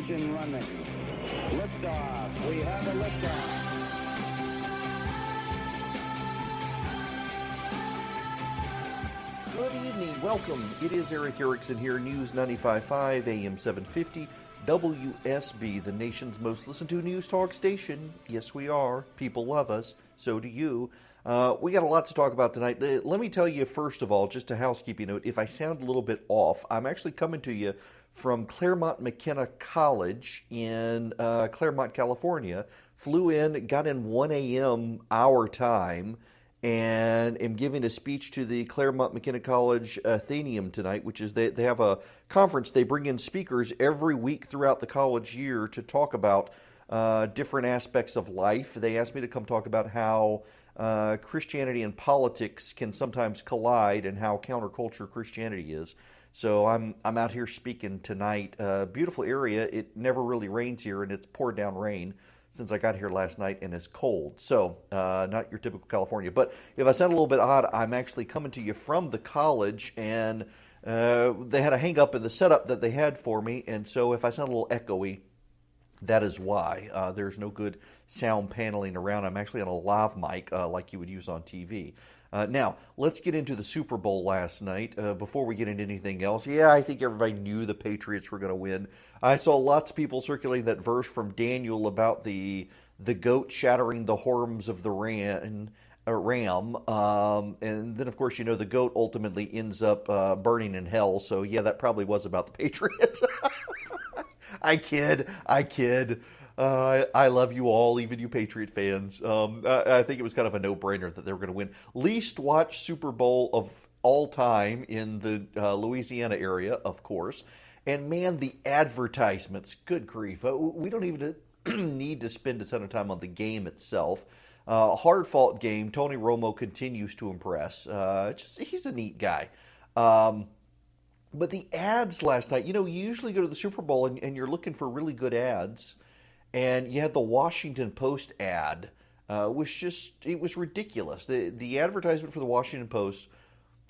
engine running. Liftoff. We have a liftoff. Good evening. Welcome. It is Eric Erickson here, News 95.5, AM 750, WSB, the nation's most listened to news talk station. Yes, we are. People love us. So do you. We got a lot to talk about tonight. Let me tell you, first of all, just a housekeeping note, if I sound a little bit off, I'm actually coming to you from Claremont McKenna College in Claremont, California. Flew in, got in 1 a.m. our time, and am giving a speech to the Claremont McKenna College Athenaeum tonight, which is they have a conference. They bring in speakers every week throughout the college year to talk about different aspects of life. They asked me to come talk about how Christianity and politics can sometimes collide and how counterculture Christianity is. So I'm out here speaking tonight. Beautiful area. It never really rains here, and it's poured down rain since I got here last night, and it's cold. So not your typical California. But if I sound a little bit odd, I'm actually coming to you from the college, and they had a hang-up in the setup that they had for me, and so if I sound a little echoey, that is why. There's no good sound paneling around. I'm actually on a lav mic like you would use on TV. Now, let's get into the Super Bowl last night. Before we get into anything else, yeah, I think everybody knew the Patriots were going to win. I saw lots of people circulating that verse from Daniel about the goat shattering the horns of the ram. And then, of course, you know, the goat ultimately ends up burning in hell. So, yeah, that probably was about the Patriots. I kid. I love you all, even you Patriot fans. I think it was kind of a no-brainer that they were going to win. Least watched Super Bowl of all time in the Louisiana area, of course. And man, the advertisements, good grief. We don't even need to spend a ton of time on the game itself. Hard-fought game. Tony Romo continues to impress. He's a neat guy. But the ads last night, you usually go to the Super Bowl and you're looking for really good ads. And you had the Washington Post ad, it was ridiculous. The advertisement for the Washington Post,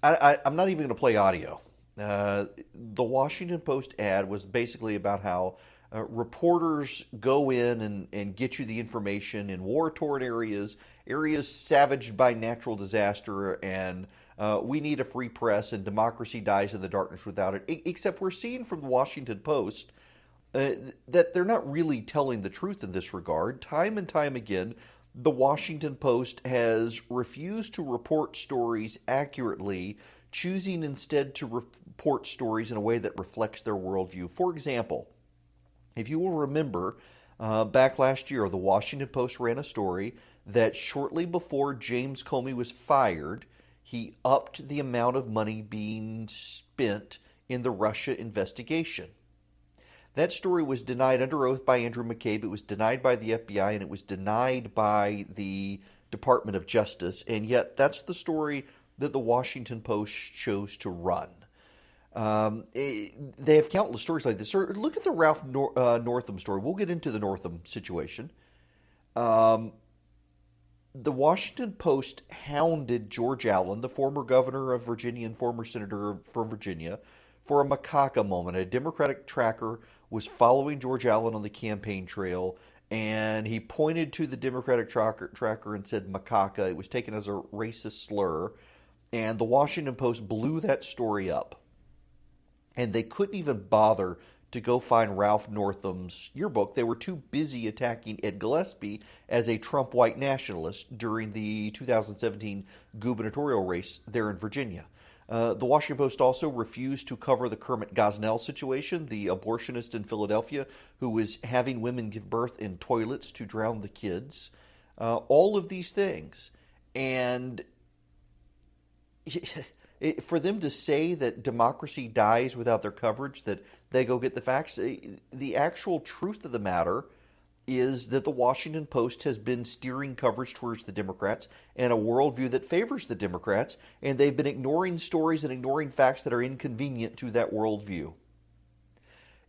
I'm not even going to play audio. The Washington Post ad was basically about how reporters go in and get you the information in war-torn areas savaged by natural disaster, and we need a free press, and democracy dies in the darkness without it. Except we're seeing from the Washington Post that they're not really telling the truth in this regard. Time and time again, the Washington Post has refused to report stories accurately, choosing instead to report stories in a way that reflects their worldview. For example, if you will remember, back last year, the Washington Post ran a story that shortly before James Comey was fired, he upped the amount of money being spent in the Russia investigation. That story was denied under oath by Andrew McCabe. It was denied by the FBI, and it was denied by the Department of Justice. And yet, that's the story that the Washington Post chose to run. They have countless stories like this. Look at the Ralph Northam story. We'll get into the Northam situation. The Washington Post hounded George Allen, the former governor of Virginia and former senator from Virginia, for a macaca moment. A Democratic tracker was following George Allen on the campaign trail, and he pointed to the Democratic tracker and said macaca. It was taken as a racist slur, and the Washington Post blew that story up. And they couldn't even bother to go find Ralph Northam's yearbook. They were too busy attacking Ed Gillespie as a Trump white nationalist during the 2017 gubernatorial race there in Virginia. The Washington Post also refused to cover the Kermit Gosnell situation, the abortionist in Philadelphia who was having women give birth in toilets to drown the kids. All of these things. And for them to say that democracy dies without their coverage, that they go get the facts, the actual truth of the matter is that the Washington Post has been steering coverage towards the Democrats and a worldview that favors the Democrats, and they've been ignoring stories and ignoring facts that are inconvenient to that worldview.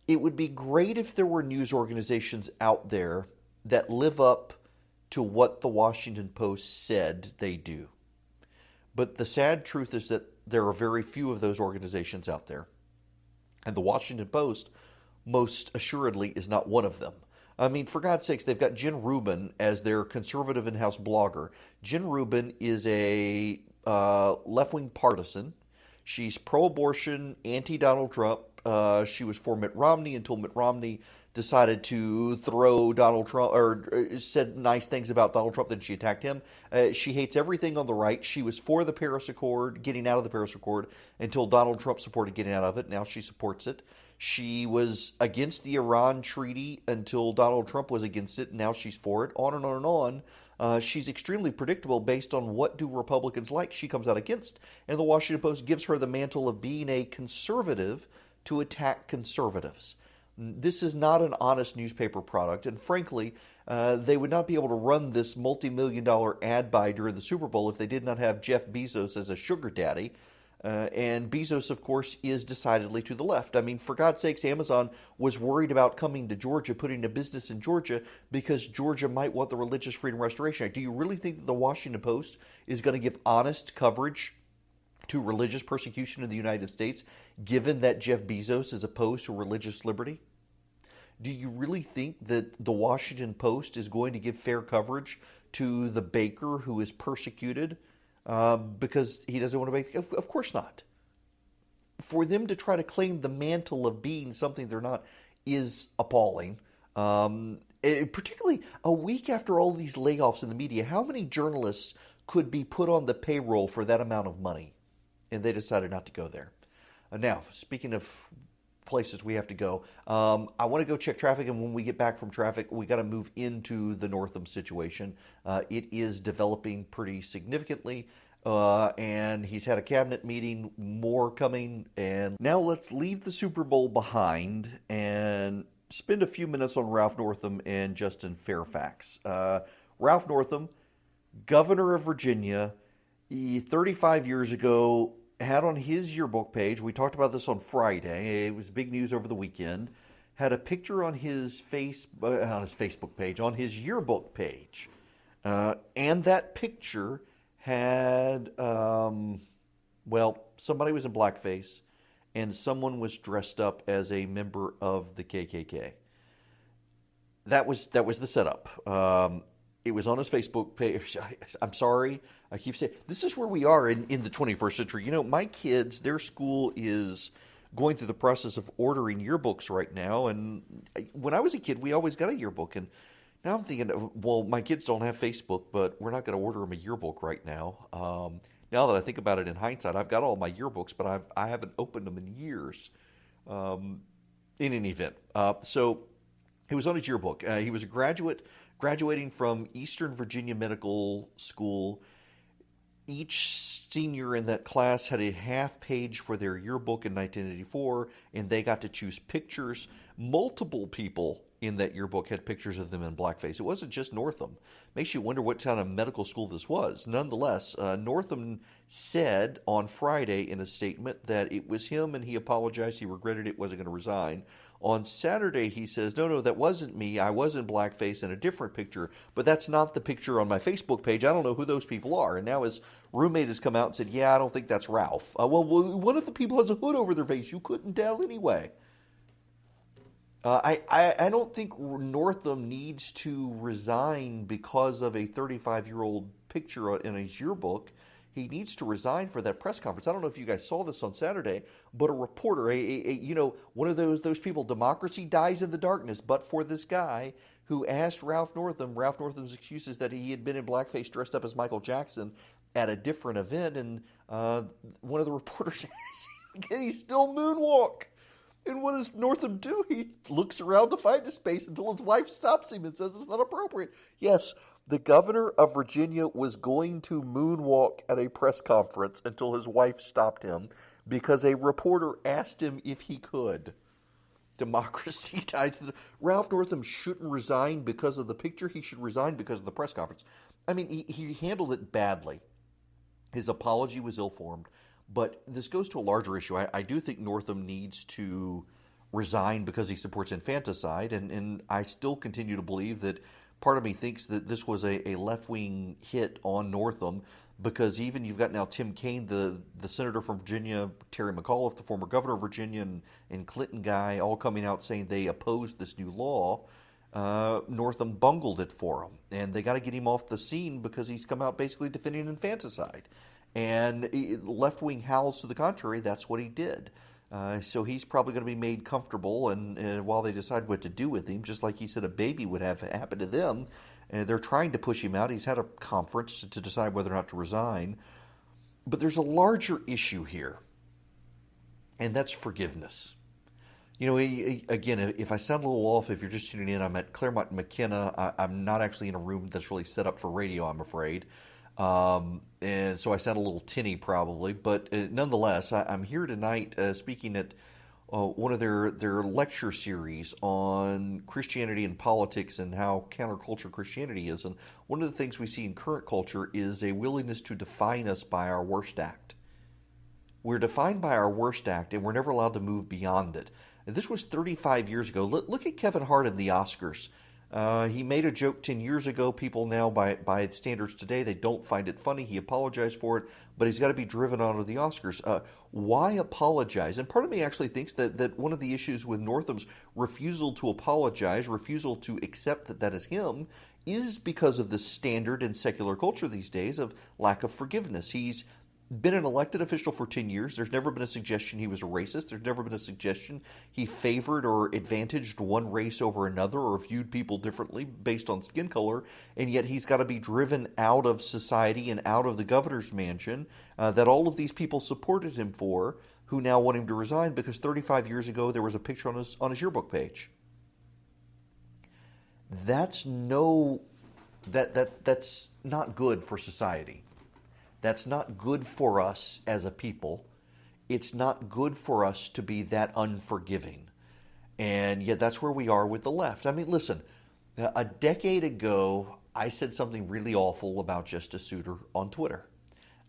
It would be great if there were news organizations out there that live up to what the Washington Post said they do. But the sad truth is that there are very few of those organizations out there. And the Washington Post most assuredly is not one of them. I mean, for God's sakes, they've got Jen Rubin as their conservative in-house blogger. Jen Rubin is a left-wing partisan. She's pro-abortion, anti-Donald Trump. She was for Mitt Romney until Mitt Romney decided to throw Donald Trump, or said nice things about Donald Trump, then she attacked him. She hates everything on the right. She was for the Paris Accord, getting out of the Paris Accord, until Donald Trump supported getting out of it. Now she supports it. She was against the Iran treaty until Donald Trump was against it. Now she's for it. On and on and on. She's extremely predictable based on what do Republicans like. She comes out against. And the Washington Post gives her the mantle of being a conservative to attack conservatives. This is not an honest newspaper product, and frankly, they would not be able to run this multi-million-dollar ad buy during the Super Bowl if they did not have Jeff Bezos as a sugar daddy. And Bezos, of course, is decidedly to the left. I mean, for God's sakes, Amazon was worried about coming to Georgia, putting a business in Georgia, because Georgia might want the Religious Freedom Restoration Act. Do you really think that the Washington Post is going to give honest coverage to religious persecution in the United States, given that Jeff Bezos is opposed to religious liberty? Do you really think that the Washington Post is going to give fair coverage to the baker who is persecuted because he doesn't want to bake? Of course not. For them to try to claim the mantle of being something they're not is appalling. Particularly a week after all these layoffs in the media, how many journalists could be put on the payroll for that amount of money? And they decided not to go there. Now, speaking of places we have to go, I want to go check traffic, and when we get back from traffic, we got to move into the Northam situation. It is developing pretty significantly, and he's had a cabinet meeting, more coming, and now let's leave the Super Bowl behind and spend a few minutes on Ralph Northam and Justin Fairfax. Ralph Northam, governor of Virginia, 35 years ago, had on his yearbook page, we talked about this on Friday, it was big news over the weekend, had a picture on his Facebook page, on his yearbook page. And that picture had, somebody was in blackface, and someone was dressed up as a member of the KKK. That was the setup. It was on his Facebook page. I'm sorry. I keep saying, this is where we are in the 21st century. You know, my kids, their school is going through the process of ordering yearbooks right now. And when I was a kid, we always got a yearbook. And now I'm thinking, well, my kids don't have Facebook, but we're not going to order them a yearbook right now. Now that I think about it in hindsight, I've got all my yearbooks, but I haven't opened them in years. In any event. So he was on his yearbook. He was a graduating from Eastern Virginia Medical School. Each senior in that class had a half page for their yearbook in 1984, and they got to choose pictures. Multiple people in that yearbook had pictures of them in blackface. It wasn't just Northam. Makes you wonder what kind of medical school this was. Nonetheless, Northam said on Friday in a statement that it was him and he apologized. He regretted it, wasn't going to resign. On Saturday, he says, no, that wasn't me. I was in blackface in a different picture, but that's not the picture on my Facebook page. I don't know who those people are. And now his roommate has come out and said, yeah, I don't think that's Ralph. Well, one of the people has a hood over their face. You couldn't tell anyway. I don't think Northam needs to resign because of a 35-year-old picture in his yearbook. He needs to resign for that press conference. I don't know if you guys saw this on Saturday, but a reporter, one of those people, democracy dies in the darkness, but for this guy who asked Ralph Northam's excuses that he had been in blackface dressed up as Michael Jackson at a different event, and one of the reporters asked, can he still moonwalk? And what does Northam do? He looks around to find a space until his wife stops him and says it's not appropriate. Yes, the governor of Virginia was going to moonwalk at a press conference until his wife stopped him because a reporter asked him if he could. Democracy dies. Ralph Northam shouldn't resign because of the picture. He should resign because of the press conference. I mean, he handled it badly. His apology was ill-formed. But this goes to a larger issue. I do think Northam needs to resign because he supports infanticide, and I still continue to believe that part of me thinks that this was a left-wing hit on Northam because even you've got now Tim Kaine, the senator from Virginia, Terry McAuliffe, the former governor of Virginia, and Clinton guy, all coming out saying they oppose this new law. Northam bungled it for him, and they got to get him off the scene because he's come out basically defending infanticide. And left-wing howls to the contrary, that's what he did. So he's probably going to be made comfortable, and while they decide what to do with him, just like he said a baby would have happened to them, they're trying to push him out. He's had a conference to decide whether or not to resign. But there's a larger issue here, and that's forgiveness. You know, again, if I sound a little off, if you're just tuning in, I'm at Claremont and McKenna. I'm not actually in a room that's really set up for radio, I'm afraid. And so I sound a little tinny probably. But nonetheless, I'm here tonight speaking at one of their lecture series on Christianity and politics and how counterculture Christianity is. And one of the things we see in current culture is a willingness to define us by our worst act. We're defined by our worst act, and we're never allowed to move beyond it. And this was 35 years ago. Look at Kevin Hart in the Oscars. He made a joke 10 years ago. People now, by its standards today, they don't find it funny. He apologized for it, but he's got to be driven out of the Oscars. Why apologize? And part of me actually thinks that one of the issues with Northam's refusal to apologize, refusal to accept that is him, is because of the standard in secular culture these days of lack of forgiveness. He's been an elected official for 10 years. There's never been a suggestion he was a racist. There's never been a suggestion he favored or advantaged one race over another or viewed people differently based on skin color. And yet he's got to be driven out of society and out of the governor's mansion that all of these people supported him for, who now want him to resign because 35 years ago there was a picture on his yearbook page. That's not good for society. That's not good for us as a people. It's not good for us to be that unforgiving. And yet that's where we are with the left. I mean, listen, a decade ago, I said something really awful about Justice Souter on Twitter.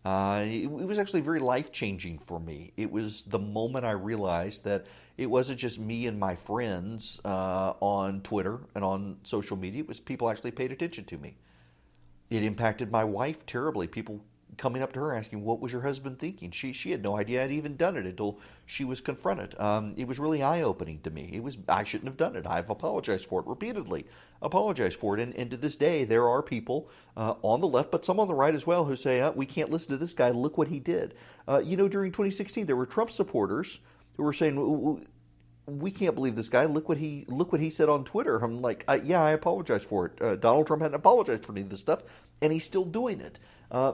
It was actually very life-changing for me. It was the moment I realized that it wasn't just me and my friends on Twitter and on social media. It was people actually paid attention to me. It impacted my wife terribly. People coming up to her asking, what was your husband thinking? She had no idea I'd even done it until she was confronted. It was really eye-opening to me. I shouldn't have done it. I've apologized for it repeatedly. Apologized for it. And to this day, there are people on the left, but some on the right as well, who say, we can't listen to this guy. Look what he did. During 2016, there were Trump supporters who were saying, we can't believe this guy. Look what he said on Twitter. I'm like, yeah, I apologize for it. Donald Trump hadn't apologized for any of this stuff, and he's still doing it.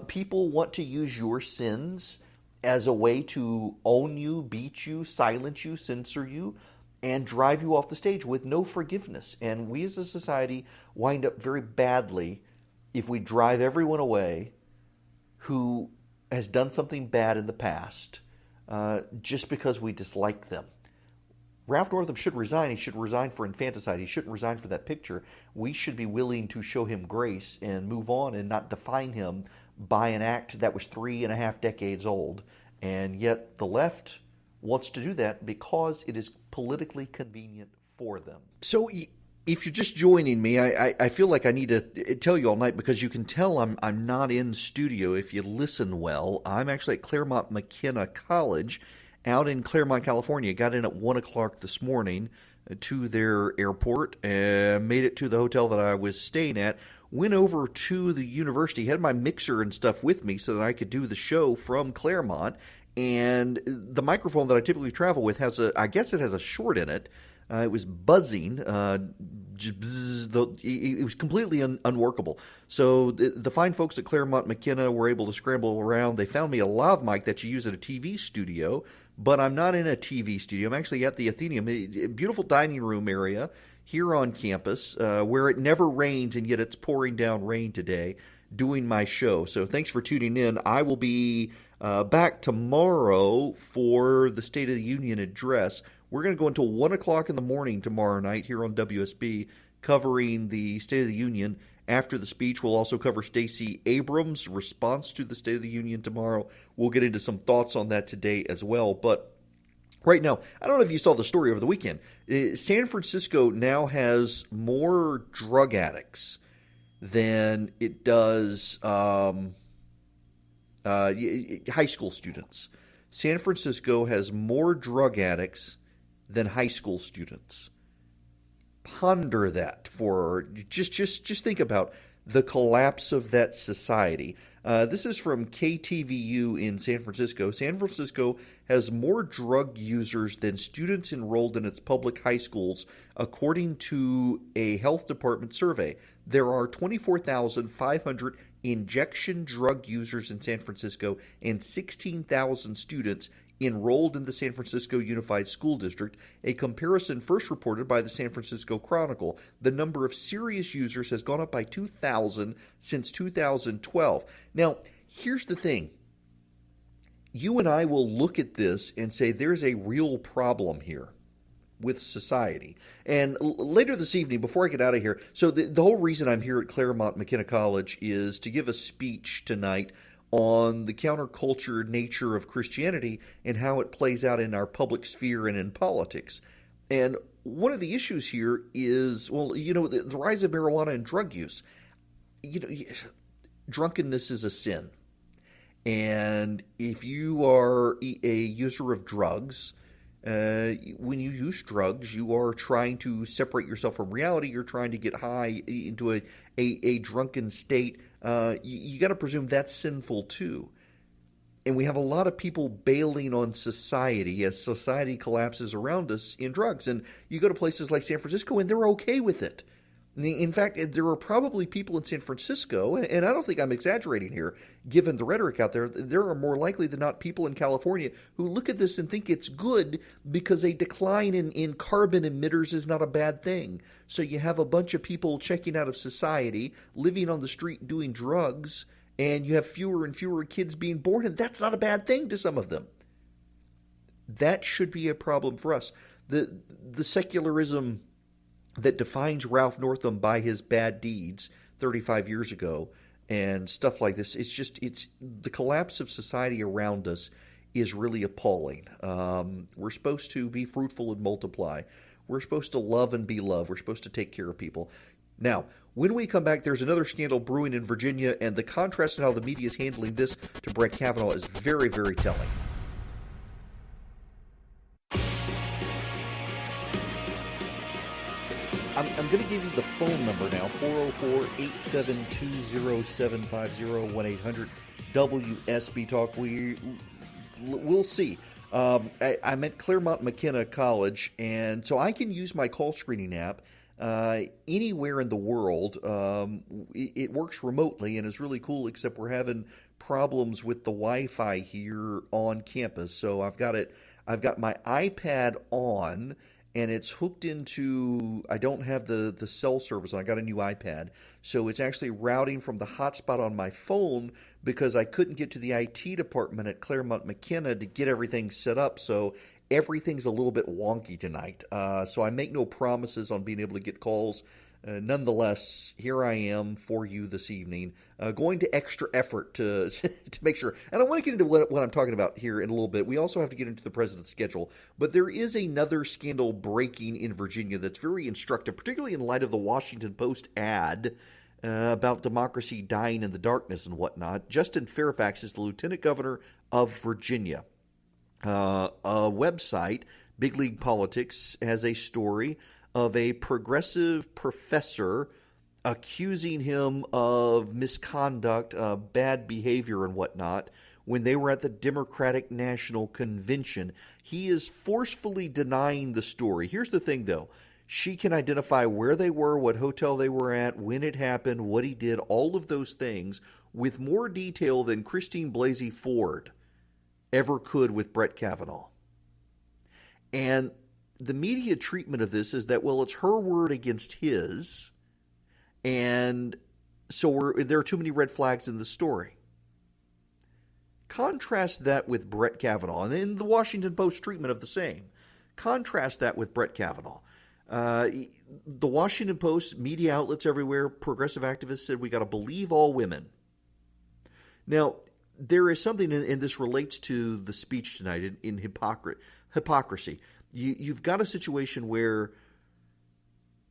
People want to use your sins as a way to own you, beat you, silence you, censor you, and drive you off the stage with no forgiveness. And we as a society wind up very badly if we drive everyone away who has done something bad in the past just because we dislike them. Ralph Northam should resign. He should resign for infanticide. He shouldn't resign for that picture. We should be willing to show him grace and move on and not define him by an act that was 3.5 decades old. And yet the left wants to do that because it is politically convenient for them. So if you're just joining me, I feel like I need to tell you all night, because you can tell I'm not in studio if you listen well. I'm actually at Claremont McKenna College out in Claremont, California. Got in at 1 o'clock this morning to their airport and made it to the hotel that I was staying at. Went over to the university, had my mixer and stuff with me so that I could do the show from Claremont. And the microphone that I typically travel with has I guess it has a short in it. It was buzzing. It was completely unworkable. So the fine folks at Claremont McKenna were able to scramble around. They found me a lav mic that you use at a TV studio, but I'm not in a TV studio. I'm actually at the Athenaeum, a beautiful dining room area here on campus where it never rains, and yet it's pouring down rain today, doing my show. So thanks for tuning in. I will be back tomorrow for the State of the Union address. We're going to go until 1 o'clock in the morning tomorrow night here on WSB, covering the State of the Union. After the speech, we'll also cover Stacey Abrams' response to the State of the Union tomorrow. We'll get into some thoughts on that today as well. But right now, I don't know if you saw the story over the weekend. San Francisco now has more drug addicts than it does high school students. San Francisco has more drug addicts than high school students. Ponder that for just think about the collapse of that society. This is from KTVU in San Francisco. San Francisco has more drug users than students enrolled in its public high schools, according to a health department survey. There are 24,500 injection drug users in San Francisco and 16,000 students enrolled in the San Francisco Unified School District, a comparison first reported by the San Francisco Chronicle. The number of serious users has gone up by 2,000 since 2012. Now, here's the thing. You and I will look at this and say there's a real problem here with society. And later this evening, before I get out of here, so the whole reason I'm here at Claremont McKenna College is to give a speech tonight on the counterculture nature of Christianity and how it plays out in our public sphere and in politics. And one of the issues here is, the rise of marijuana and drug use. Drunkenness is a sin. And if you are a user of drugs, when you use drugs, you are trying to separate yourself from reality. You're trying to get high into a drunken state. You got to presume that's sinful too. And we have a lot of people bailing on society as society collapses around us in drugs. And you go to places like San Francisco and they're okay with it. In fact, there are probably people in San Francisco, and I don't think I'm exaggerating here, given the rhetoric out there, there are more likely than not people in California who look at this and think it's good because a decline in carbon emitters is not a bad thing. So you have a bunch of people checking out of society, living on the street doing drugs, and you have fewer and fewer kids being born, and that's not a bad thing to some of them. That should be a problem for us. The secularism that defines Ralph Northam by his bad deeds 35 years ago and stuff like this, it's the collapse of society around us is really appalling. We're supposed to be fruitful and multiply. We're supposed to love and be loved. We're supposed to take care of people. Now, when we come back, there's another scandal brewing in Virginia, and the contrast in how the media is handling this to Brett Kavanaugh is very, very telling. I'm going to give you the phone number now, 404-872-0750, 1-800-WSB-TALK. We'll see. I'm at Claremont McKenna College, and so I can use my call screening app anywhere in the world. It works remotely and is really cool, except we're having problems with the Wi-Fi here on campus. So I've got my iPad on, and it's hooked into, I don't have the cell service on. I got a new iPad. So it's actually routing from the hotspot on my phone because I couldn't get to the IT department at Claremont McKenna to get everything set up. So everything's a little bit wonky tonight. So I make no promises on being able to get calls. Nonetheless, here I am for you this evening, going to extra effort to make sure. And I want to get into what I'm talking about here in a little bit. We also have to get into the president's schedule. But there is another scandal breaking in Virginia that's very instructive, particularly in light of the Washington Post ad about democracy dying in the darkness and whatnot. Justin Fairfax is the lieutenant governor of Virginia. A website, Big League Politics, has a story of a progressive professor accusing him of misconduct, bad behavior and whatnot when they were at the Democratic National Convention. He is forcefully denying the story. Here's the thing, though. She can identify where they were, what hotel they were at, when it happened, what he did, all of those things with more detail than Christine Blasey Ford ever could with Brett Kavanaugh. And the media treatment of this is that, well, it's her word against his, and so there are too many red flags in the story. Contrast that with Brett Kavanaugh, and then the Washington Post treatment of the same. Contrast that with Brett Kavanaugh. The Washington Post, media outlets everywhere, progressive activists said we got to believe all women. Now, there is something, and this relates to the speech tonight, in hypocrisy. You've got a situation where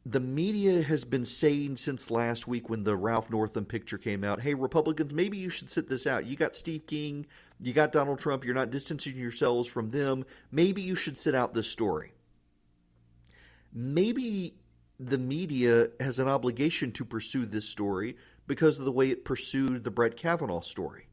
the media has been saying since last week when the Ralph Northam picture came out, hey, Republicans, maybe you should sit this out. You got Steve King, you got Donald Trump, you're not distancing yourselves from them. Maybe you should sit out this story. Maybe the media has an obligation to pursue this story because of the way it pursued the Brett Kavanaugh story.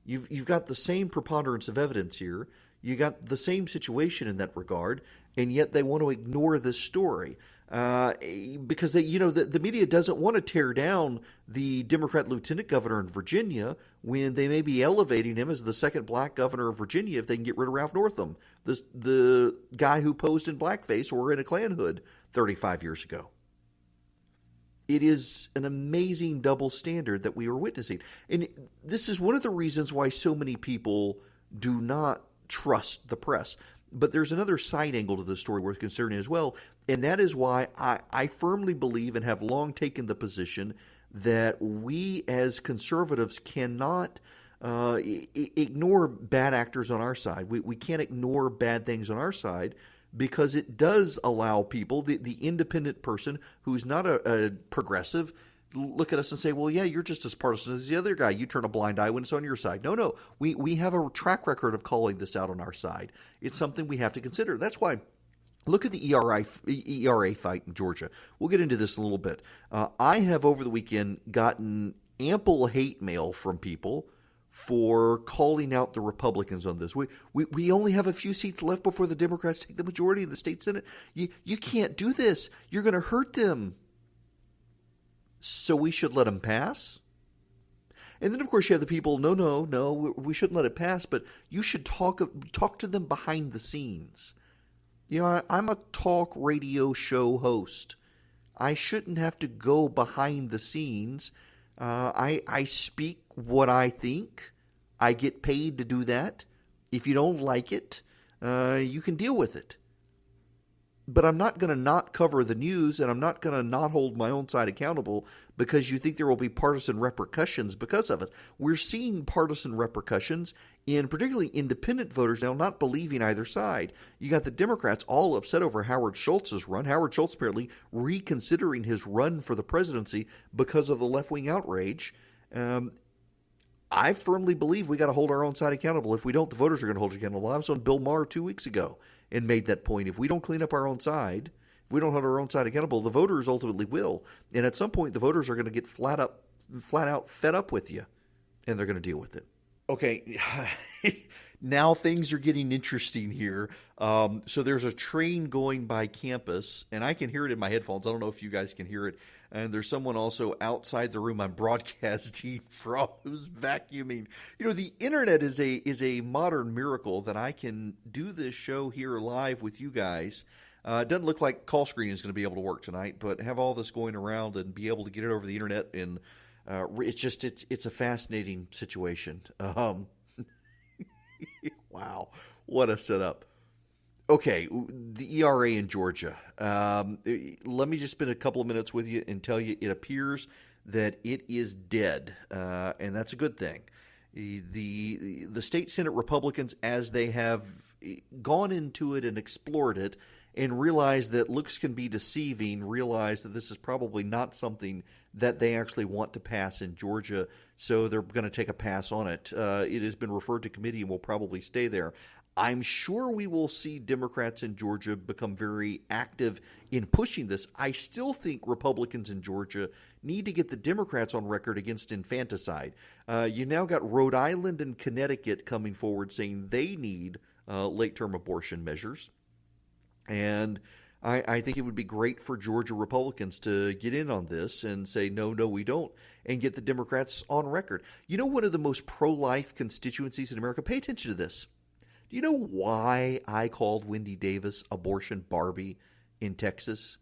You've got the same preponderance of evidence here. You got the same situation in that regard, and yet they want to ignore this story because the media doesn't want to tear down the Democrat lieutenant governor in Virginia when they may be elevating him as the second black governor of Virginia if they can get rid of Ralph Northam, the guy who posed in blackface or in a Klan hood 35 years ago. It is an amazing double standard that we are witnessing. And this is one of the reasons why so many people do not trust the press. But there's another side angle to the story worth considering as well, and that is why I firmly believe and have long taken the position that we as conservatives cannot ignore bad actors on our side. We can't ignore bad things on our side because it does allow people, the independent person who's not a progressive, look at us and say, well, yeah, you're just as partisan as the other guy. You turn a blind eye when it's on your side. No. We have a track record of calling this out on our side. It's something we have to consider. That's why look at the ERA fight in Georgia. We'll get into this a little bit. I have over the weekend gotten ample hate mail from people for calling out the Republicans on this. We only have a few seats left before the Democrats take the majority in the state Senate. You can't do this. You're going to hurt them. So we should let them pass? And then, of course, you have the people, no, we shouldn't let it pass, but you should talk to them behind the scenes. You know, I'm a talk radio show host. I shouldn't have to go behind the scenes. I speak what I think. I get paid to do that. If you don't like it, you can deal with it. But I'm not going to not cover the news, and I'm not going to not hold my own side accountable because you think there will be partisan repercussions because of it. We're seeing partisan repercussions in particularly independent voters now not believing either side. You got the Democrats all upset over Howard Schultz's run. Howard Schultz apparently reconsidering his run for the presidency because of the left-wing outrage. I firmly believe we got to hold our own side accountable. If we don't, the voters are going to hold us accountable. I was on Bill Maher 2 weeks ago and made that point. If we don't clean up our own side, if we don't hold our own side accountable, the voters ultimately will. And at some point, the voters are going to get flat out fed up with you, and they're going to deal with it. Okay, now things are getting interesting here. So there's a train going by campus, and I can hear it in my headphones. I don't know if you guys can hear it. And there's someone also outside the room I'm broadcasting from who's vacuuming. You know, the internet is a modern miracle that I can do this show here live with you guys. It doesn't look like call screening is going to be able to work tonight, but have all this going around and be able to get it over the internet, and it's a fascinating situation. Wow, what a setup. Okay, the ERA in Georgia. Let me just spend a couple of minutes with you and tell you it appears that it is dead, and that's a good thing. The state Senate Republicans, as they have gone into it and explored it and realized that looks can be deceiving, realized that this is probably not something that they actually want to pass in Georgia, so they're going to take a pass on it. It has been referred to committee and will probably stay there. I'm sure we will see Democrats in Georgia become very active in pushing this. I still think Republicans in Georgia need to get the Democrats on record against infanticide. You now got Rhode Island and Connecticut coming forward saying they need late-term abortion measures. And I think it would be great for Georgia Republicans to get in on this and say, no, we don't, and get the Democrats on record. You know, one of the most pro-life constituencies in America, pay attention to this. Do you know why I called Wendy Davis Abortion Barbie in Texas?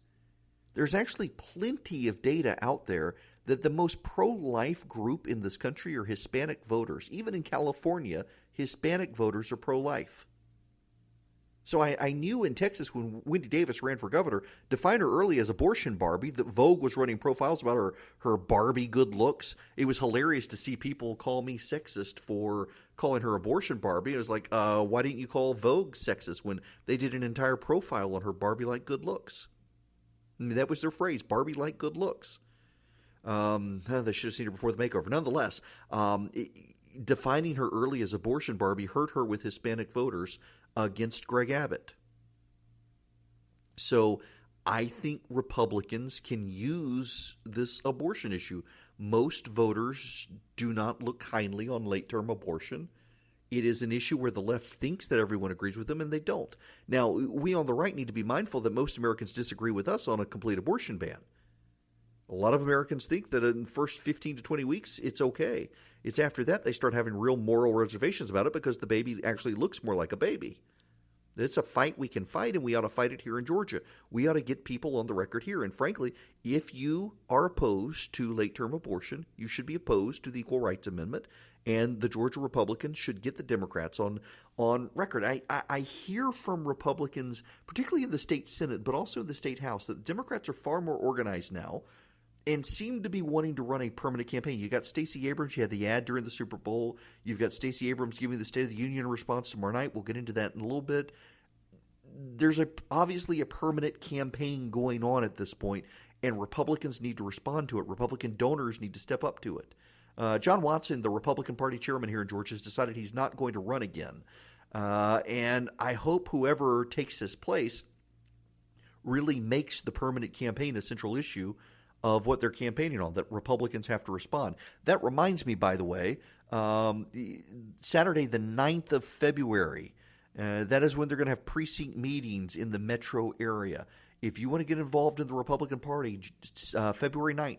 There's actually plenty of data out there that the most pro-life group in this country are Hispanic voters. Even in California, Hispanic voters are pro-life. So I knew in Texas when Wendy Davis ran for governor, defined her early as Abortion Barbie, that Vogue was running profiles about her Barbie good looks. It was hilarious to see people call me sexist for calling her Abortion Barbie. I was like, why didn't you call Vogue sexist when they did an entire profile on her Barbie-like good looks? I mean, that was their phrase, Barbie like good looks. They should have seen her before the makeover. Nonetheless, defining her early as abortion Barbie hurt her with Hispanic voters against Greg Abbott. So I think Republicans can use this abortion issue. Most voters do not look kindly on late-term abortion. It is an issue where the left thinks that everyone agrees with them, and they don't. Now, we on the right need to be mindful that most Americans disagree with us on a complete abortion ban. A lot of Americans think that in the first 15 to 20 weeks, it's okay. It's after that they start having real moral reservations about it because the baby actually looks more like a baby. It's a fight we can fight, and we ought to fight it here in Georgia. We ought to get people on the record here. And frankly, if you are opposed to late-term abortion, you should be opposed to the Equal Rights Amendment, and the Georgia Republicans should get the Democrats on record. I hear from Republicans, particularly in the state Senate, but also in the state House, that the Democrats are far more organized now and seem to be wanting to run a permanent campaign. You got Stacey Abrams. You had the ad during the Super Bowl. You've got Stacey Abrams giving the State of the Union response tomorrow night. We'll get into that in a little bit. There's obviously a permanent campaign going on at this point, and Republicans need to respond to it. Republican donors need to step up to it. John Watson, the Republican Party chairman here in Georgia, has decided he's not going to run again. And I hope whoever takes his place really makes the permanent campaign a central issue of what they're campaigning on, that Republicans have to respond. That reminds me, by the way, Saturday the 9th of February, that is when they're going to have precinct meetings in the metro area. If you want to get involved in the Republican Party, February 9th,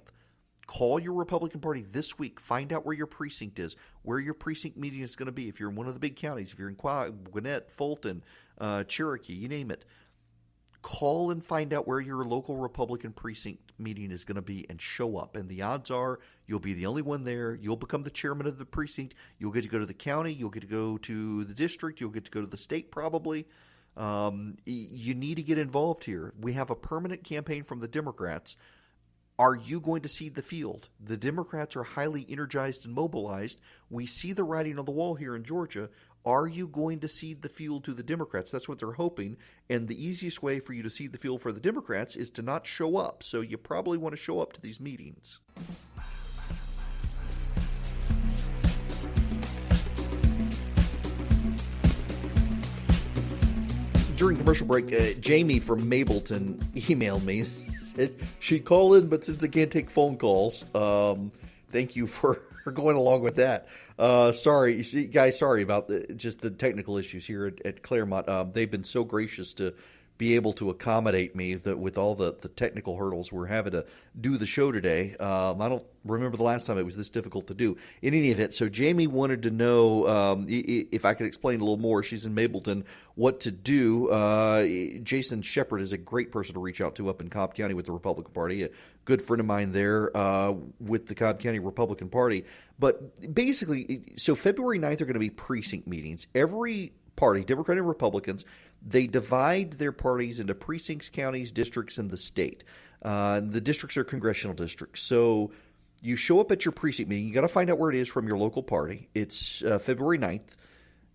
call your Republican Party this week. Find out where your precinct is, where your precinct meeting is going to be. If you're in one of the big counties, if you're in Gwinnett, Fulton, Cherokee, you name it, call and find out where your local Republican precinct meeting is going to be and show up. And the odds are you'll be the only one there. You'll become the chairman of the precinct. You'll get to go to the county. You'll get to go to the district. You'll get to go to the state probably. You need to get involved here. We have a permanent campaign from the Democrats. Are you going to cede the field? The Democrats are highly energized and mobilized. We see the writing on the wall here in Georgia. Are you going to cede the field to the Democrats? That's what they're hoping. And the easiest way for you to cede the field for the Democrats is to not show up. So you probably want to show up to these meetings. During commercial break, Jamie from Mableton emailed me. Said she'd call in, but since I can't take phone calls, thank you for going along with that. Sorry, guys, sorry about just the technical issues here at Claremont. They've been so gracious to be able to accommodate me with all the technical hurdles we're having to do the show today. I don't remember the last time it was this difficult to do. In any event, so Jamie wanted to know if I could explain a little more. She's in Mableton, what to do. Jason Shepard is a great person to reach out to up in Cobb County with the Republican Party, a good friend of mine there with the Cobb County Republican Party. But basically, so February 9th are going to be precinct meetings. Every party, Democrat and Republicans, they divide their parties into precincts, counties, districts, and the state. The districts are congressional districts. So you show up at your precinct meeting. You got to find out where it is from your local party. It's February 9th.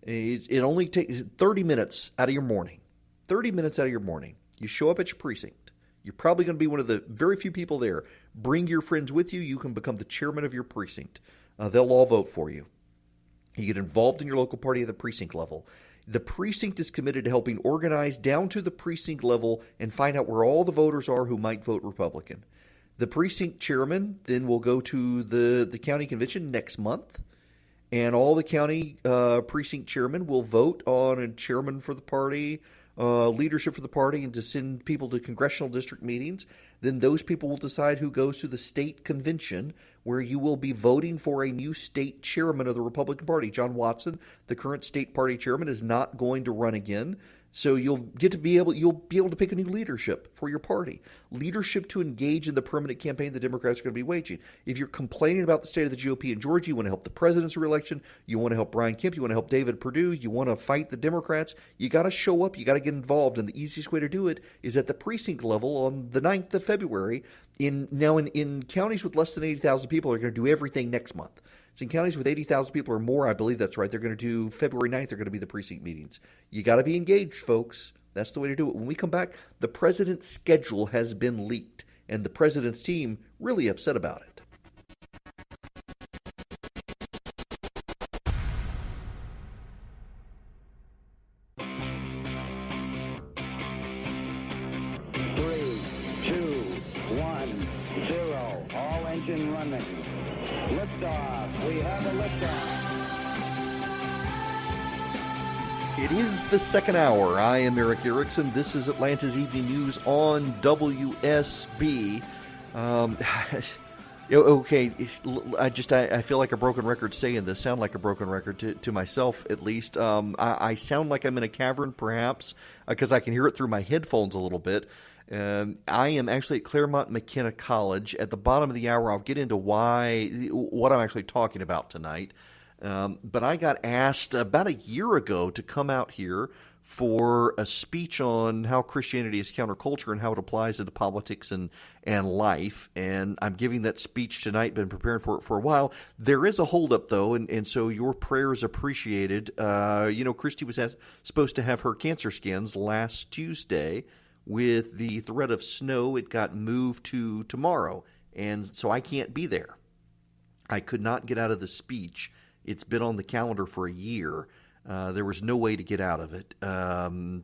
It only takes 30 minutes out of your morning. 30 minutes out of your morning. You show up at your precinct. You're probably going to be one of the very few people there. Bring your friends with you. You can become the chairman of your precinct. They'll all vote for you. You get involved in your local party at the precinct level. The precinct is committed to helping organize down to the precinct level and find out where all the voters are who might vote Republican. The precinct chairman then will go to the county convention next month, and all the county precinct chairmen will vote on a chairman for the party, leadership for the party, and to send people to congressional district meetings. Then those people will decide who goes to the state convention, where you will be voting for a new state chairman of the Republican Party. John Watson, the current state party chairman, is not going to run again. So you'll be able to pick a new leadership for your party. Leadership to engage in the permanent campaign the Democrats are going to be waging. If you're complaining about the state of the GOP in Georgia, you want to help the president's reelection, you want to help Brian Kemp, you want to help David Perdue, you want to fight the Democrats, you got to show up, you got to get involved. And the easiest way to do it is at the precinct level on the 9th of February. In counties with less than 80,000 people are going to do everything next month. So in counties with 80,000 people or more, I believe that's right, they're going to do February 9th, they're going to be the precinct meetings. You got to be engaged, folks. That's the way to do it. When we come back, the president's schedule has been leaked, and the president's team really upset about it. Engine running. Liftoff. We have a liftoff. It is the second hour. I am Eric Erickson. This is Atlanta's Evening News on WSB. Okay, I feel like a broken record saying this. Sound like a broken record to myself, at least. I sound like I'm in a cavern, perhaps, because I can hear it through my headphones a little bit. I am actually at Claremont McKenna College. At the bottom of the hour, I'll get into what I'm actually talking about tonight. But I got asked about a year ago to come out here for a speech on how Christianity is counterculture and how it applies into politics and life. And I'm giving that speech tonight, been preparing for it for a while. There is a holdup, though, and so your prayers appreciated. Christy was supposed to have her cancer scans last Tuesday. With the threat of snow, it got moved to tomorrow, and so I can't be there. I could not get out of the speech. It's been on the calendar for a year. There was no way to get out of it.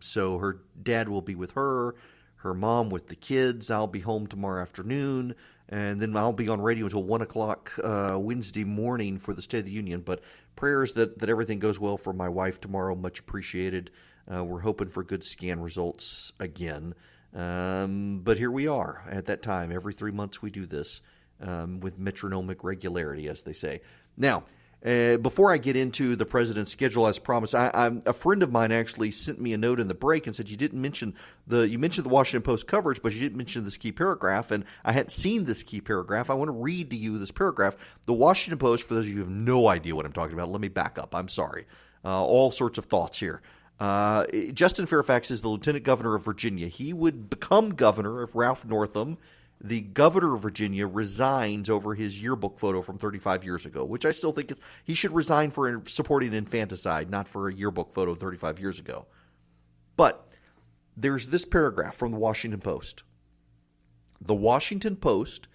So her dad will be with her mom with the kids. I'll be home tomorrow afternoon, and then I'll be on radio until 1 o'clock Wednesday morning for the State of the Union. But prayers that everything goes well for my wife tomorrow, much appreciated. We're hoping for good scan results again. But here we are at that time. Every 3 months we do this with metronomic regularity, as they say. Now, before I get into the president's schedule, as promised, a friend of mine actually sent me a note in the break and said you mentioned the Washington Post coverage, but you didn't mention this key paragraph, and I hadn't seen this key paragraph. I want to read to you this paragraph. The Washington Post, for those of you who have no idea what I'm talking about, let me back up. I'm sorry. All sorts of thoughts here. Justin Fairfax is the lieutenant governor of Virginia. He would become governor if Ralph Northam, the governor of Virginia, resigns over his yearbook photo from 35 years ago, which I still think he should resign for supporting infanticide, not for a yearbook photo 35 years ago. But there's this paragraph from the Washington Post. The Washington Post,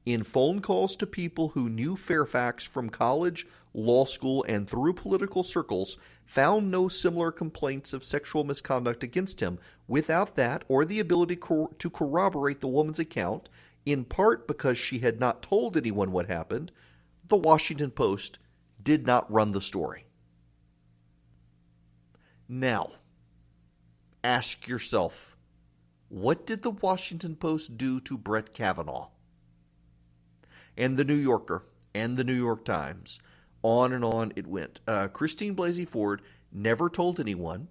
in phone calls to people who knew Fairfax from college, law school, and through political circles, found no similar complaints of sexual misconduct against him. Without that, or the ability to corroborate the woman's account, in part because she had not told anyone what happened, the Washington Post did not run the story. Now, ask yourself, what did the Washington Post do to Brett Kavanaugh? And the New Yorker, and the New York Times. On and on it went. Christine Blasey Ford never told anyone.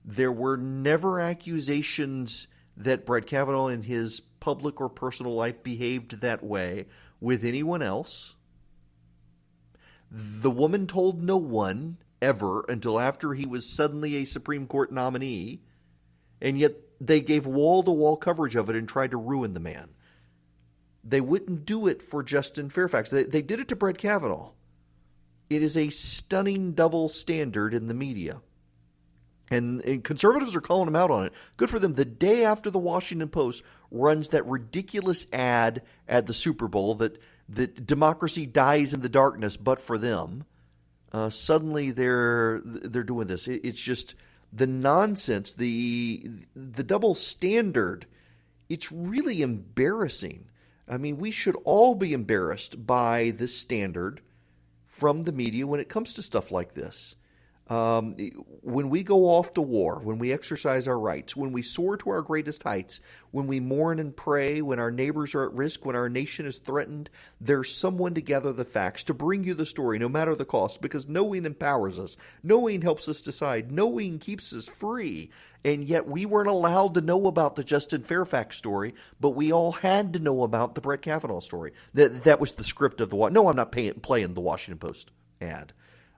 There were never accusations that Brett Kavanaugh in his public or personal life behaved that way with anyone else. The woman told no one ever until after he was suddenly a Supreme Court nominee, and yet they gave wall-to-wall coverage of it and tried to ruin the man. They wouldn't do it for Justin Fairfax. They did it to Brett Kavanaugh. It is a stunning double standard in the media. And conservatives are calling him out on it. Good for them. The day after the Washington Post runs that ridiculous ad at the Super Bowl that democracy dies in the darkness but for them, suddenly they're doing this. It's just the nonsense, the double standard. It's really embarrassing. I mean, we should all be embarrassed by this standard from the media when it comes to stuff like this. When we go off to war, when we exercise our rights, when we soar to our greatest heights, when we mourn and pray, when our neighbors are at risk, when our nation is threatened, there's someone to gather the facts, to bring you the story, no matter the cost, because knowing empowers us. Knowing helps us decide. Knowing keeps us free. And yet we weren't allowed to know about the Justin Fairfax story, but we all had to know about the Brett Kavanaugh story. That was the script of the – no, I'm not playing the Washington Post ad.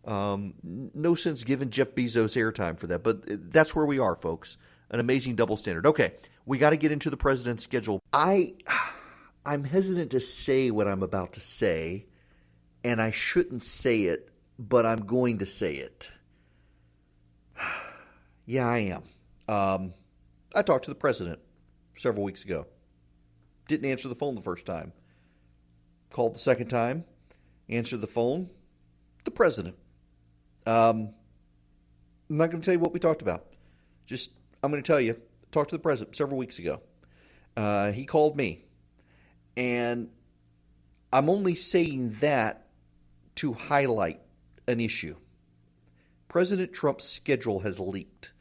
No sense giving Jeff Bezos airtime for that, but that's where we are, folks. An amazing double standard. Okay, we got to get into the president's schedule. I'm hesitant to say what I'm about to say and I shouldn't say it, but I'm going to say it. Yeah, I am. I talked to the president several weeks ago. Didn't answer the phone the first time. Called the second time. Answered the phone. The president. I'm not going to tell you what we talked about. I'm going to tell you, talked to the president several weeks ago. He called me. And I'm only saying that to highlight an issue. President Trump's schedule has leaked.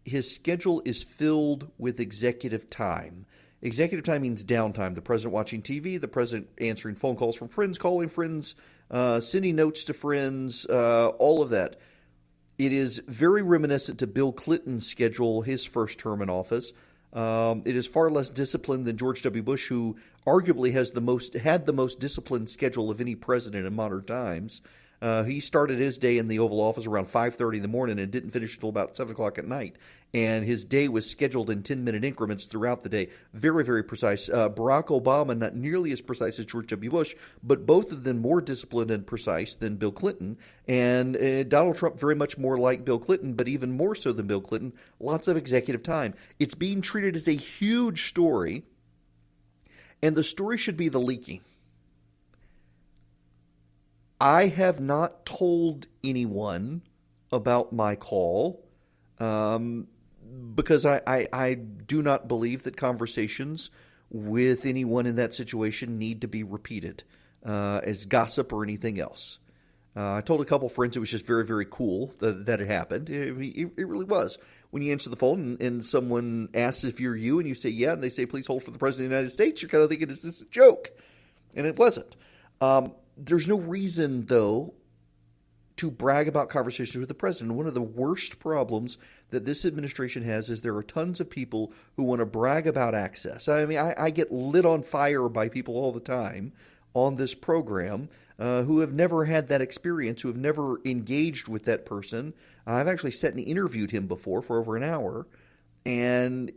His schedule is filled with executive time. Executive time means downtime. The president watching TV, the president answering phone calls from friends, calling friends, sending notes to friends, all of that. It is very reminiscent to Bill Clinton's schedule, his first term in office. It is far less disciplined than George W. Bush, who arguably had the most disciplined schedule of any president in modern times. He started his day in the Oval Office around 5:30 in the morning and didn't finish until about 7 o'clock at night. And his day was scheduled in 10-minute increments throughout the day. Very, very precise. Barack Obama, not nearly as precise as George W. Bush, but both of them more disciplined and precise than Bill Clinton. And Donald Trump very much more like Bill Clinton, but even more so than Bill Clinton. Lots of executive time. It's being treated as a huge story, and the story should be the leaking. I have not told anyone about my call because I do not believe that conversations with anyone in that situation need to be repeated as gossip or anything else. I told a couple friends it was just very, very cool that it happened. It really was. When you answer the phone and someone asks if you're you and you say yeah, and they say please hold for the President of the United States, you're kind of thinking, is this a joke? And it wasn't. There's no reason, though, to brag about conversations with the president. One of the worst problems that this administration has is there are tons of people who want to brag about access. I mean, I get lit on fire by people all the time on this program who have never had that experience, who have never engaged with that person. I've actually sat and interviewed him before for over an hour and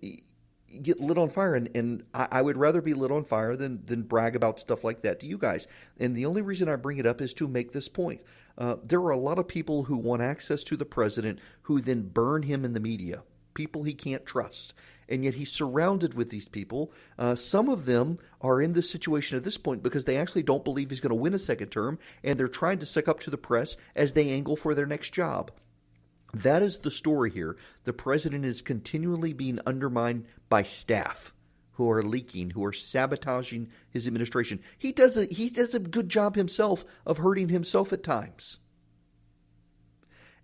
get lit on fire, and I would rather be lit on fire than brag about stuff like that to you guys. And the only reason I bring it up is to make this point. There are a lot of people who want access to the president who then burn him in the media, people he can't trust. And yet he's surrounded with these people. Some of them are in this situation at this point because they actually don't believe he's going to win a second term, and they're trying to suck up to the press as they angle for their next job. That is the story here. The president is continually being undermined by staff who are leaking, who are sabotaging his administration. He does a good job himself of hurting himself at times.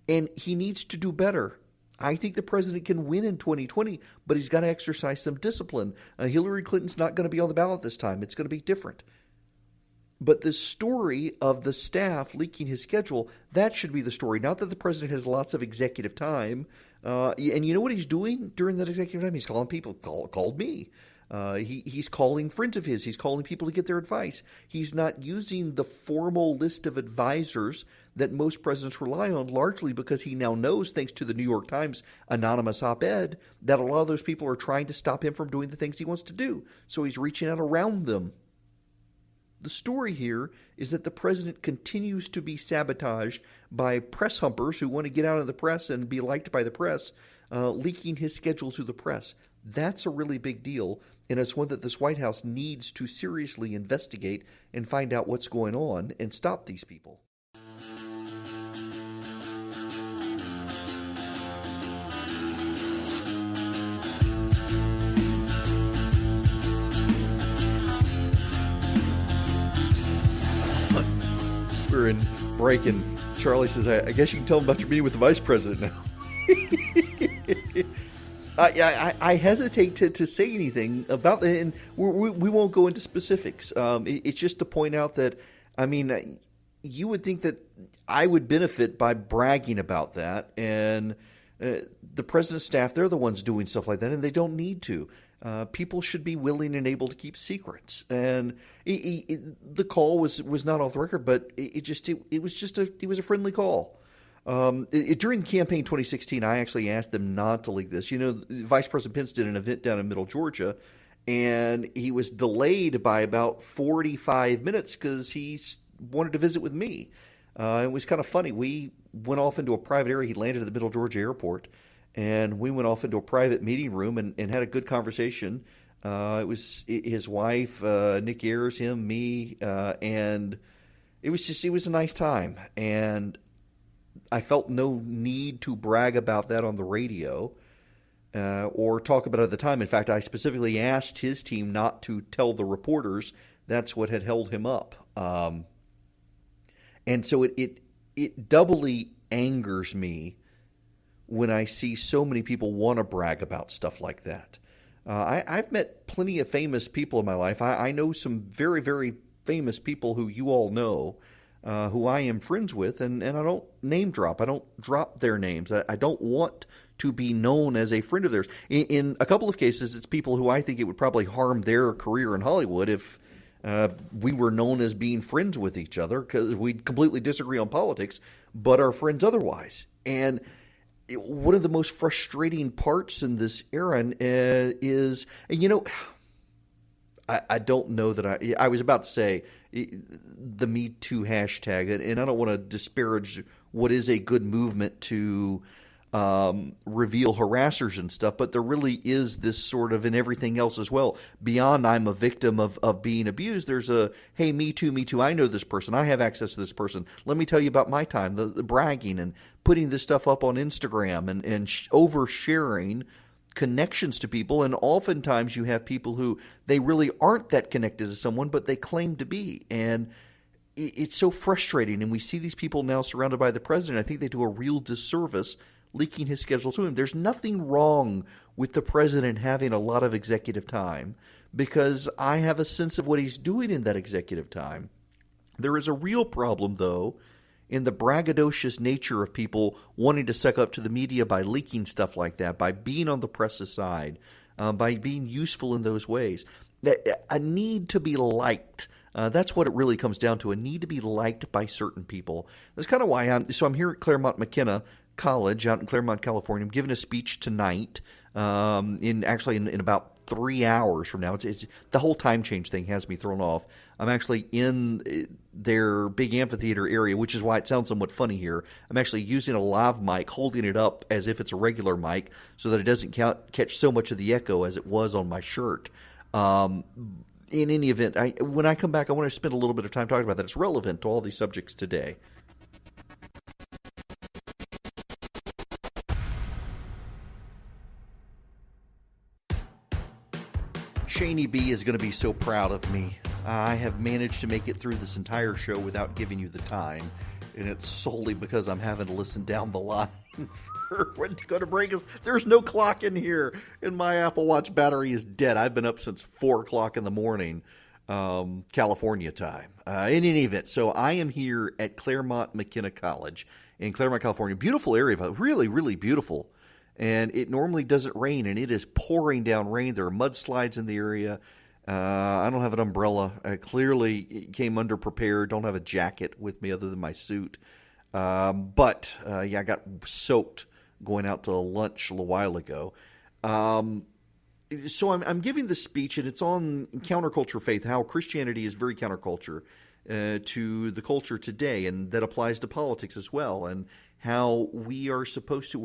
And he needs to do better. I think the president can win in 2020, but he's got to exercise some discipline. Hillary Clinton's not going to be on the ballot this time. It's going to be different. But the story of the staff leaking his schedule, that should be the story. Not that the president has lots of executive time. And you know what he's doing during that executive time? He's calling people, called me. He's calling friends of his. He's calling people to get their advice. He's not using the formal list of advisors that most presidents rely on, largely because he now knows, thanks to the New York Times anonymous op-ed, that a lot of those people are trying to stop him from doing the things he wants to do. So he's reaching out around them. The story here is that the president continues to be sabotaged by press humpers who want to get out of the press and be liked by the press, leaking his schedule to the press. That's a really big deal, and it's one that this White House needs to seriously investigate and find out what's going on and stop these people. We're in break, and Charlie says, I guess you can tell him about your meeting with the vice president now. I hesitate to say anything about that, and we won't go into specifics. It's just to point out that, I mean, you would think that I would benefit by bragging about that, and the president's staff, they're the ones doing stuff like that, and they don't need to. People should be willing and able to keep secrets. And the call was not off the record, but it was a friendly call. During campaign 2016, I actually asked them not to leak this. You know, Vice President Pence did an event down in Middle Georgia, and he was delayed by about 45 minutes because he wanted to visit with me. It was kind of funny. We went off into a private area. He landed at the Middle Georgia airport, and we went off into a private meeting room and had a good conversation. It was his wife, Nick Ayers, him, me, and it was a nice time. And I felt no need to brag about that on the radio or talk about it at the time. In fact, I specifically asked his team not to tell the reporters that's what had held him up. And so it doubly angers me when I see so many people want to brag about stuff like that. I've met plenty of famous people in my life. I know some very, very famous people who you all know, who I am friends with, and I don't name drop. I don't drop their names. I don't want to be known as a friend of theirs. In a couple of cases, it's people who I think it would probably harm their career in Hollywood if we were known as being friends with each other, because we completely disagree on politics, but are friends otherwise. And one of the most frustrating parts in this era is, I don't know that I was about to say the Me Too hashtag, and I don't want to disparage what is a good movement to reveal harassers and stuff, but there really is this sort of, and everything else as well, beyond I'm a victim of being abused, there's a, hey, me too, I know this person, I have access to this person, let me tell you about my time, the bragging and putting this stuff up on Instagram and oversharing connections to people. And oftentimes you have people who they really aren't that connected to someone, but they claim to be. And it's so frustrating. And we see these people now surrounded by the president. I think they do a real disservice leaking his schedule to him. There's nothing wrong with the president having a lot of executive time, because I have a sense of what he's doing in that executive time. There is a real problem, though, in the braggadocious nature of people wanting to suck up to the media by leaking stuff like that, by being on the press's side, by being useful in those ways. A need to be liked. That's what it really comes down to, a need to be liked by certain people. That's kind of why I'm here at Claremont McKenna College out in Claremont, California. I'm giving a speech tonight in about 3 hours from now. It's the whole time change thing has me thrown off. I'm actually in their big amphitheater area, which is why it sounds somewhat funny here. I'm actually using a lav mic, holding it up as if it's a regular mic so that it doesn't catch so much of the echo as it was on my shirt. In any event, when I come back, I want to spend a little bit of time talking about that. It's relevant to all these subjects today. Cheney B is going to be so proud of me. I have managed to make it through this entire show without giving you the time, and it's solely because I'm having to listen down the line for when to go to break. There's no clock in here, and my Apple Watch battery is dead. I've been up since 4 o'clock in the morning, California time. In any event, so I am here at Claremont McKenna College in Claremont, California. Beautiful area, but really, really beautiful. And it normally doesn't rain, and it is pouring down rain. There are mudslides in the area. I don't have an umbrella. I clearly came underprepared. Don't have a jacket with me other than my suit. But I got soaked going out to lunch a little while ago. So I'm giving this speech, and it's on counterculture faith, how Christianity is very counterculture to the culture today, and that applies to politics as well, and how we're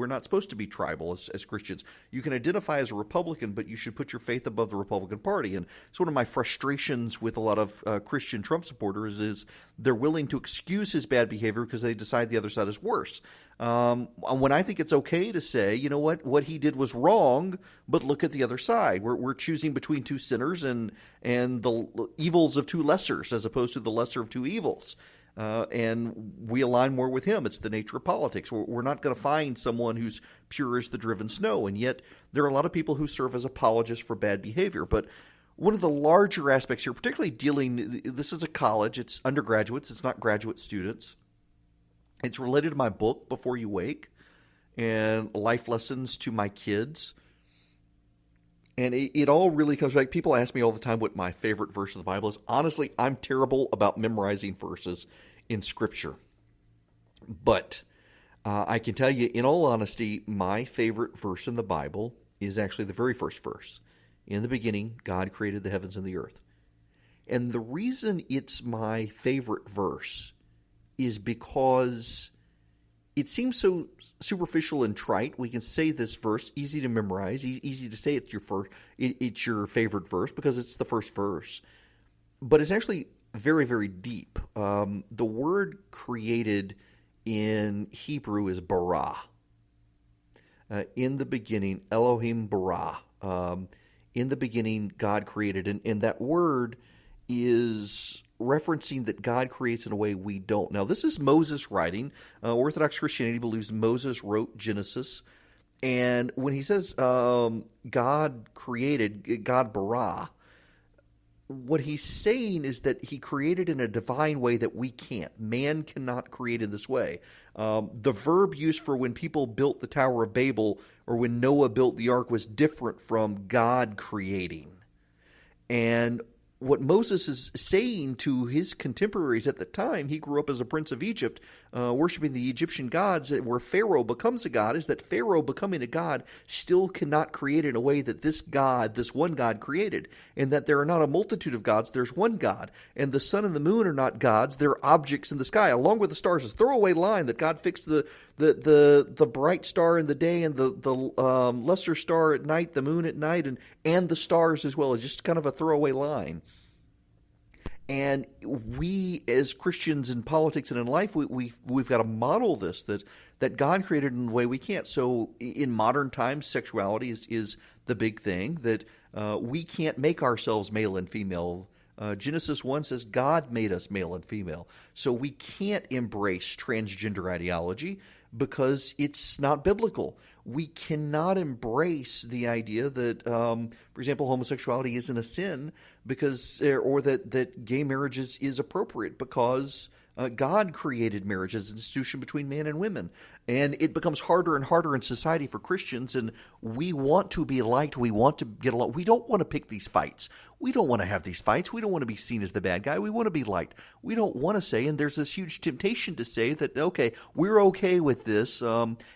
not supposed to be tribal as Christians. You can identify as a Republican, but you should put your faith above the Republican Party. And it's one of my frustrations with a lot of Christian Trump supporters is they're willing to excuse his bad behavior because they decide the other side is worse. When I think it's okay to say, you know what he did was wrong, but look at the other side. We're choosing between two sinners and the evils of two lessers as opposed to the lesser of two evils. And we align more with him. It's the nature of politics. We're not going to find someone who's pure as the driven snow. And yet there are a lot of people who serve as apologists for bad behavior. But one of the larger aspects here, particularly this is a college. It's undergraduates. It's not graduate students. It's related to my book, Before You Wake, and life lessons to my kids. And it all really comes back. People ask me all the time what my favorite verse of the Bible is. Honestly, I'm terrible about memorizing verses in Scripture. But I can tell you, in all honesty, my favorite verse in the Bible is actually the very first verse. In the beginning, God created the heavens and the earth. And the reason it's my favorite verse is because it seems so superficial and trite. We can say this verse, easy to memorize, easy to say it's your favorite verse because it's the first verse. But it's actually very, very deep. The word created in Hebrew is bara. In the beginning, Elohim bara. In the beginning, God created. And that word is referencing that God creates in a way we don't. Now, this is Moses writing. Orthodox Christianity believes Moses wrote Genesis. And when he says God created, God bara, what he's saying is that he created in a divine way that we can't. Man cannot create in this way. The verb used for when people built the Tower of Babel or when Noah built the ark was different from God creating. And what Moses is saying to his contemporaries at the time, he grew up as a prince of Egypt, worshiping the Egyptian gods, where Pharaoh becomes a god, is that Pharaoh becoming a god still cannot create in a way that this God, this one God created, and that there are not a multitude of gods, there's one God, and the sun and the moon are not gods, they're objects in the sky, along with the stars. It's a throwaway line that God fixed the bright star in the day and the lesser star at night, the moon at night, and the stars as well. It's just kind of a throwaway line. And we, as Christians in politics and in life, we've got to model this, that God created in a way we can't. So in modern times, sexuality is the big thing, that we can't make ourselves male and female. Genesis 1 says God made us male and female. So we can't embrace transgender ideology because it's not biblical. We cannot embrace the idea that, for example, homosexuality isn't a sin because, or that gay marriage is appropriate because God created marriage as an institution between man and women. And it becomes harder and harder in society for Christians, and we want to be liked. We want to get along. We don't want to pick these fights. We don't want to have these fights. We don't want to be seen as the bad guy. We want to be liked. We don't want to say, and there's this huge temptation to say that, okay, we're okay with this.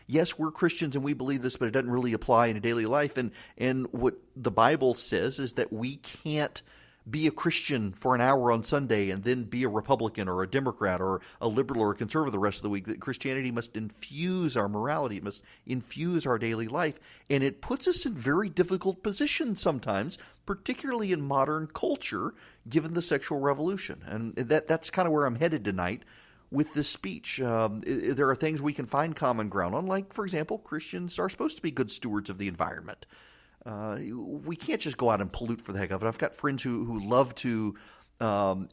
Yes, we're Christians and we believe this, but it doesn't really apply in a daily life. And what the Bible says is that we can't be a Christian for an hour on Sunday and then be a Republican or a Democrat or a liberal or a conservative the rest of the week. That Christianity must infuse our morality. It must infuse our daily life. And it puts us in very difficult positions sometimes, particularly in modern culture, given the sexual revolution. And that's kind of where I'm headed tonight with this speech. There are things we can find common ground on, like, for example, Christians are supposed to be good stewards of the environment. We can't just go out and pollute for the heck of it. I've got friends who love to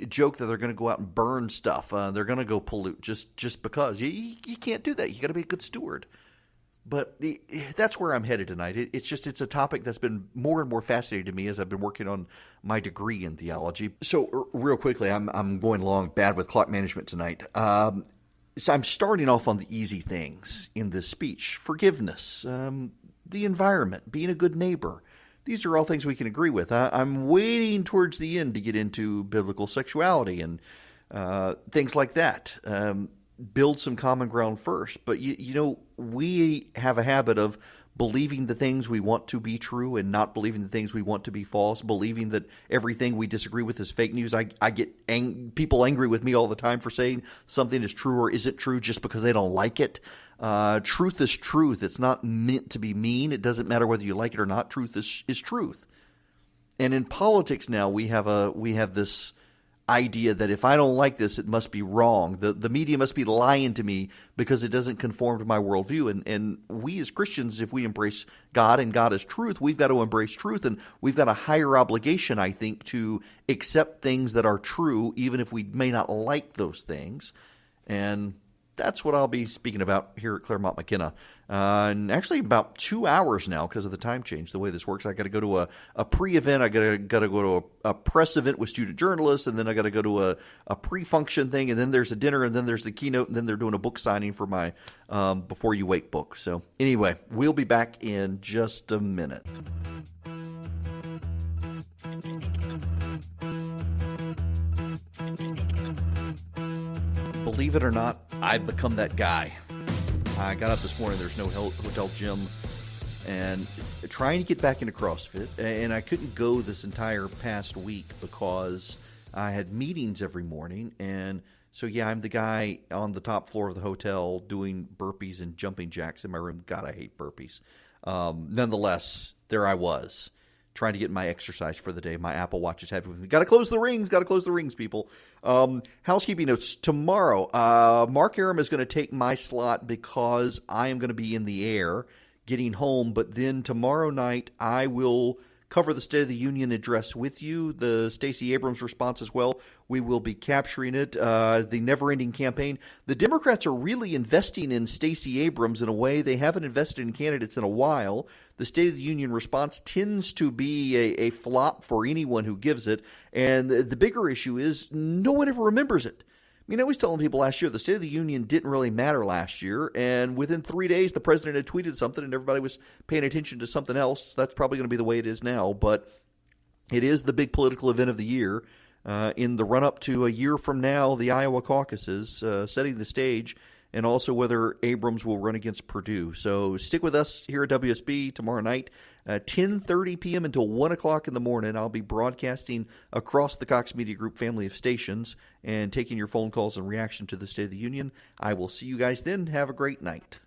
joke that they're going to go out and burn stuff. They're going to go pollute just because. You can't do that. You got to be a good steward. But that's where I'm headed tonight. It's a topic that's been more and more fascinating to me as I've been working on my degree in theology. So real quickly, I'm going along bad with clock management tonight. So I'm starting off on the easy things in this speech. Forgiveness, the environment, being a good neighbor. These are all things we can agree with. I'm waiting towards the end to get into biblical sexuality and things like that. Build some common ground first. But, we have a habit of believing the things we want to be true and not believing the things we want to be false, believing that everything we disagree with is fake news. I get people angry with me all the time for saying something is true or isn't true just because they don't like it. Truth is truth. It's not meant to be mean. It doesn't matter whether you like it or not. Truth is truth. And in politics now, we have this idea that if I don't like this, it must be wrong. The media must be lying to me because it doesn't conform to my worldview. And we as Christians, if we embrace God and God is truth, we've got to embrace truth, and we've got a higher obligation, I think, to accept things that are true, even if we may not like those things. And that's what I'll be speaking about here at Claremont McKenna. And actually about 2 hours now because of the time change, the way this works. I got to go to a pre-event. I got to go to a press event with student journalists, and then I got to go to a pre-function thing, and then there's a dinner, and then there's the keynote, and then they're doing a book signing for my Before You Wake book. So anyway, we'll be back in just a minute. Believe it or not, I've become that guy. I got up this morning, there's no hotel gym, and trying to get back into CrossFit, and I couldn't go this entire past week because I had meetings every morning, and so yeah, I'm the guy on the top floor of the hotel doing burpees and jumping jacks in my room. God, I hate burpees. Nonetheless, there I was, trying to get my exercise for the day. My Apple Watch is happy with me. Got to close the rings, people. Housekeeping notes. Tomorrow, Mark Aram is going to take my slot because I am going to be in the air getting home. But then tomorrow night, I will cover the State of the Union address with you, the Stacey Abrams response as well. We will be capturing it, the never-ending campaign. The Democrats are really investing in Stacey Abrams in a way they haven't invested in candidates in a while. The State of the Union response tends to be a flop for anyone who gives it, and the bigger issue is no one ever remembers it. I mean, I was telling people last year the State of the Union didn't really matter last year, and within 3 days the president had tweeted something and everybody was paying attention to something else. That's probably going to be the way it is now, but it is the big political event of the year. In the run-up to a year from now, the Iowa caucuses, setting the stage, and also whether Abrams will run against Purdue. So stick with us here at WSB tomorrow night, 10:30 p.m. until 1 o'clock in the morning. I'll be broadcasting across the Cox Media Group family of stations and taking your phone calls in reaction to the State of the Union. I will see you guys then. Have a great night.